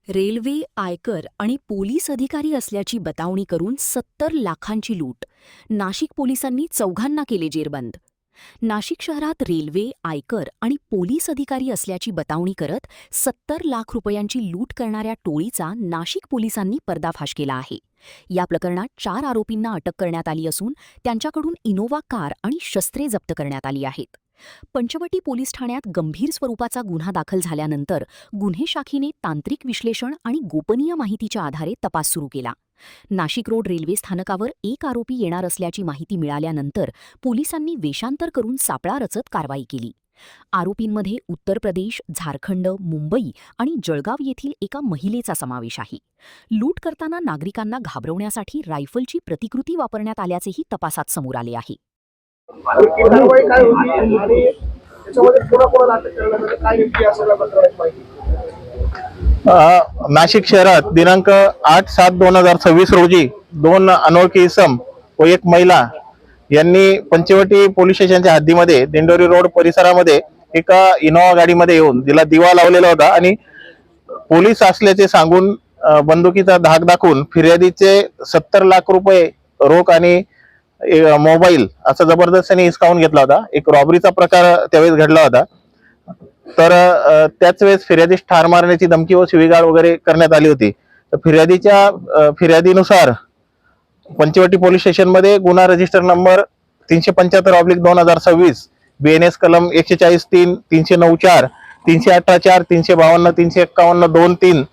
Railway, आयकर आणि police अधिकारी असल्याची बतावणी करून 70 लाखांची लूट. नाशिक पोलिसांनी चौघांना केले जेरबंद. नाशिक शहरात रेल्वे, आयकर आणि पोलीस अधिकारी असल्याची बतावणी करत 70 लाख रुपयांची लूट करणाऱ्या टोळीचा नाशिक पोलिसांनी पर्दाफाश केला आहे. या प्रकरणात 4 आरोपींना अटक करण्यात आली असून त्यांच्याकडून इनोव्हा कार आणि शस्त्रे जप्त करण्यात आली आहेत. पंचवटी पोलीस ठाण्यात गंभीर स्वरूपाचा गुन्हा दाखल झाल्यानंतर गुन्हे शाखेने तांत्रिक विश्लेषण आणि गोपनीय माहितीच्या आधारे तपास सुरू केला. नाशिक रोड रेल्वे स्थानकावर एक आरोपी येणार असल्याची माहिती मिळाल्यानंतर पोलिसांनी वेषांतर करून सापळा रचत कारवाई केली. आरोपींमध्ये उत्तर प्रदेश, झारखंड, मुंबई आणि जळगाव येथील एका महिलेचा समावेश आहे. लूट करताना नागरिकांना घाबरवण्यासाठी रायफलची प्रतिकृती वापरण्यात आल्याचेही तपासात समोर आले आहे. आणखी कारवाई काय होती आणि त्याच्यामध्ये कोणाकोणाला अटक करण्यात आली, काय नेमकी या सगळ्या प्रकरणाची माहिती? नाशिक शहरात दिनांक 8/7/2026 रोजी 2 अनोळखी इसम व एक महिला यांनी पंचवटी पोलीस स्टेशनच्या हद्दीमध्ये दिंडोरी रोड परिसरामध्ये एका इनोव्हा गाडीमध्ये येऊन तिला दिवा लावलेला होता आणि पोलीस असल्याचे सांगून बंदुकीचा धाक दाखवून फिर्यादीचे 70 लाख रुपये रोख आणि मोबाईल असा जबरदस्तीने हिसकावून घेतला होता. एक रॉबरीचा प्रकार त्यावेळेस घडला होता. तर त्याच वेळेस फिर्यादीस ठार मारण्याची धमकी व शिवीगाळ वगैरे करण्यात आली होती. तर फिर्यादीनुसार पंचवटी पोलीस स्टेशनमध्ये गुन्हा रजिस्टर नंबर 375/2026 BNS कलम 140(3), 309(4), 318(4), 352, 351, 2(3),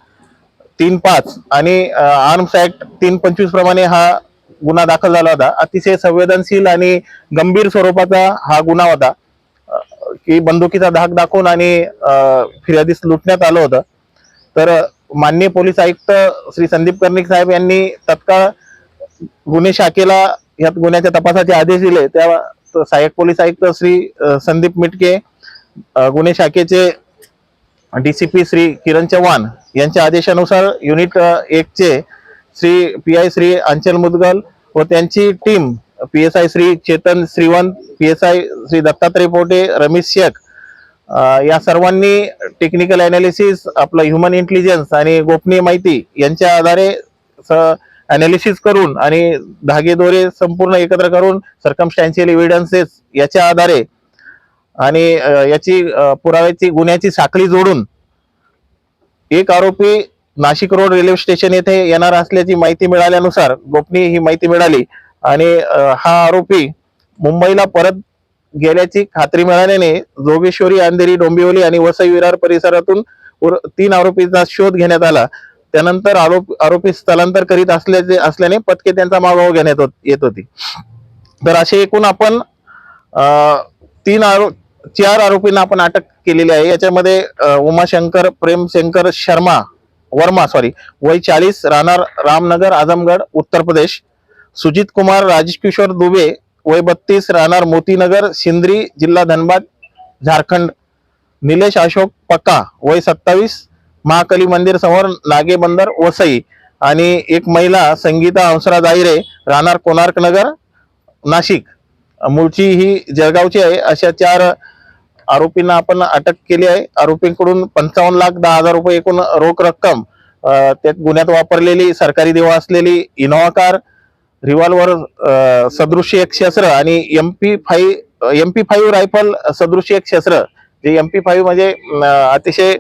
3(5) आणि आर्म्स ऍक्ट 325 प्रमाणे हा गुन्हा दाखल झाला होता. अतिशय संवेदनशील आणि गंभीर स्वरूपाचा हा गुन्हा होता की बंदुकीचा धाक दाखवून आणि फिर्यादीस लुटण्यात आलं होतं. तर माननीय पोलीस आयुक्त श्री संदीप कर्णिक साहेब यांनी तत्काळ गुन्हे शाखेला या गुन्ह्याच्या तपासाचे आदेश दिले. त्या सहाय्यक पोलीस आयुक्त श्री संदीप मिटके, गुन्हे शाखेचे DCP श्री किरण चव्हाण यांच्या आदेशानुसार युनिट 1 चे श्री PI श्री अंचल मुदगल व त्यांची टीम PSI श्री चेतन श्रीवंत, PSI श्री दत्तात्रय पोटे, रमेश शेख या सर्वांनी टेक्निकल अनालिसिस, आपलं ह्युमन इंटेलिजन्स आणि गोपनीय माहिती यांच्या आधारे अनालिसिस करून आणि धागेदोरे संपूर्ण एकत्र करून सर्कमस्टॅन्शियल एव्हिडन्सेस याच्या आधारे आणि याची पुराव्याची गुन्ह्याची साखळी जोडून एक आरोपी नाशिक रोड रेल्वे स्टेशन येथे येणार असल्याची माहिती मिळाल्यानुसार गोपनीय ही माहिती मिळाली आणि हा आरोपी मुंबईला परत गेल्याची खात्री मिळाल्याने जोगेश्वरी, अंधेरी, डोंबिवली आणि वसई विरार परिसरातून 3 आरोपींचा शोध घेण्यात आला. त्यानंतर आरोपी स्थलांतर करीत असल्याने पथके त्यांचा मागोवा घेण्यात येत होती. तर असे एकूण आपण 4 आरोपींना आपण अटक केलेली आहे. याच्यामध्ये उमाशंकर प्रेमशंकर वर्मा वय 40, राहणार रामनगर, आजमगड, उत्तर प्रदेश. सुजित कुमार राजेश किशोर दुबे वय 32, राहणार मोतीनगर, सिंद्री, जिल्हा धनबाद, झारखंड. निलेश अशोक पक्का वय 27, महाकाली मंदिर समोर, नागे बंदर, वसई. आणि एक महिला संगीता हंसराज आहिरे, राहणार कोणार्क नगर, नाशिक, मूळची ही जळगावची आहे. अशा 4 आरोपींना आपण अटक केली आहे. आरोपींकडून 55,10,000 रुपये एकूण रोख रक्कम, त्यात गुन्ह्यात वापरलेली सरकारी देवा असलेली इनोव्हा कार, रिव्हॉल्वर सदृश्य एक शस्त्र आणि MP5 रायफल सदृश्य एक शस्त्र. जे MP5 म्हणजे अतिशय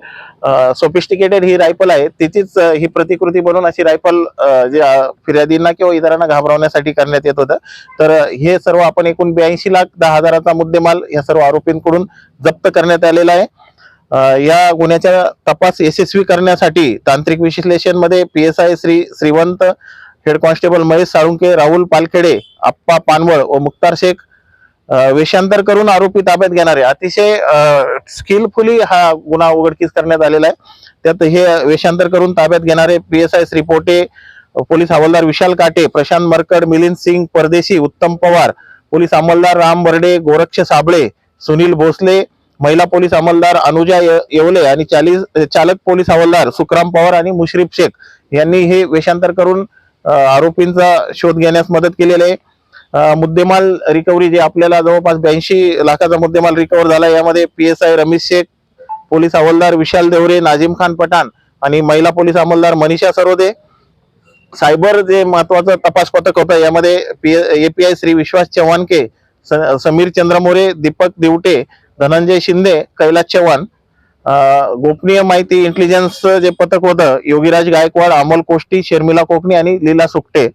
सोफिस्टिकेटेड ही रायफल आहे. तिचीच ही प्रतिकृती बनवून अशी रायफल जे फिर्यादींना किंवा इतरांना घाबरवण्यासाठी करण्यात येत होतं. तर हे सर्व आपण एकूण 82,10,000चा मुद्देमाल या सर्व आरोपींकडून जप्त करण्यात आलेला आहे. या गुन्ह्याचा तपास यशस्वी करण्यासाठी तांत्रिक विश्लेषण मध्ये PSI Shri Shrivant, head constable Mahesh Salunke, Rahul Palkhede, Appa Panval व मुक्तार शेख वेषांतर करून आरोपी ताब्यात घेणारे अतिशय स्किलफुली हा गुन्हा उघडकीस करण्यात आलेला आहे. त्यात हे वेषांतर करून ताब्यात घेणारे PSI श्री पोटे, पोलीस हवालदार विशाल काटे, प्रशांत मरकड, मिलिंद सिंग परदेशी, उत्तम पवार, पोलीस अंमलदार राम बर्डे, गोरक्ष साबळे, सुनील भोसले, महिला पोलीस अंमलदार अनुजा येवले आणि चालक पोलीस हवालदार सुखराम पवार आणि मुश्रीफ शेख यांनी हे वेषांतर करून आरोपींचा शोध घेण्यास मदत केलेली आहे. मुद्देमाल रिकव्हरी जे आपल्याला जवळपास 82 लाखाचा मुद्देमाल रिकव्हर झाला. यामध्ये PSI रमेश शेख, पोलीस हवालदार विशाल देवरे, नाझिम खान पठाण आणि महिला पोलीस अंमलदार मनीषा सरोदे. सायबर जे महत्वाचं तपास पथक होतं यामध्ये API श्री विश्वास चव्हाणके, समीर चंद्र मोरे, दीपक दिवटे, धनंजय शिंदे, कैलास चव्हाण. गोपनीय माहिती इंटेलिजन्स जे पथक होतं योगीराज गायकवाड, अमोल कोष्टी, शर्मिला कोकणी आणि लीला सुकटे.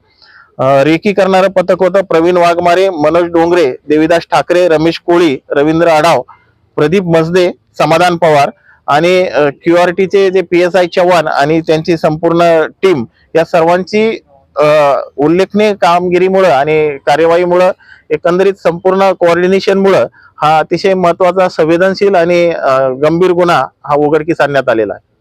रेकी करणारं पथक होतं प्रवीण वाघमारे, मनोज डोंगरे, देविदास ठाकरे, रमेश कोळी, रवींद्र आढाव, प्रदीप मसदे, समाधान पवार आणि QRTचे जे PSI चव्हाण आणि त्यांची संपूर्ण टीम या सर्वांची उल्लेखनीय कामगिरीमुळे आणि कार्यवाहीमुळे एकंदरीत संपूर्ण कोऑर्डिनेशनमुळे हा अतिशय महत्वाचा, संवेदनशील आणि गंभीर गुन्हा हा उघडकीस आणण्यात आलेला आहे.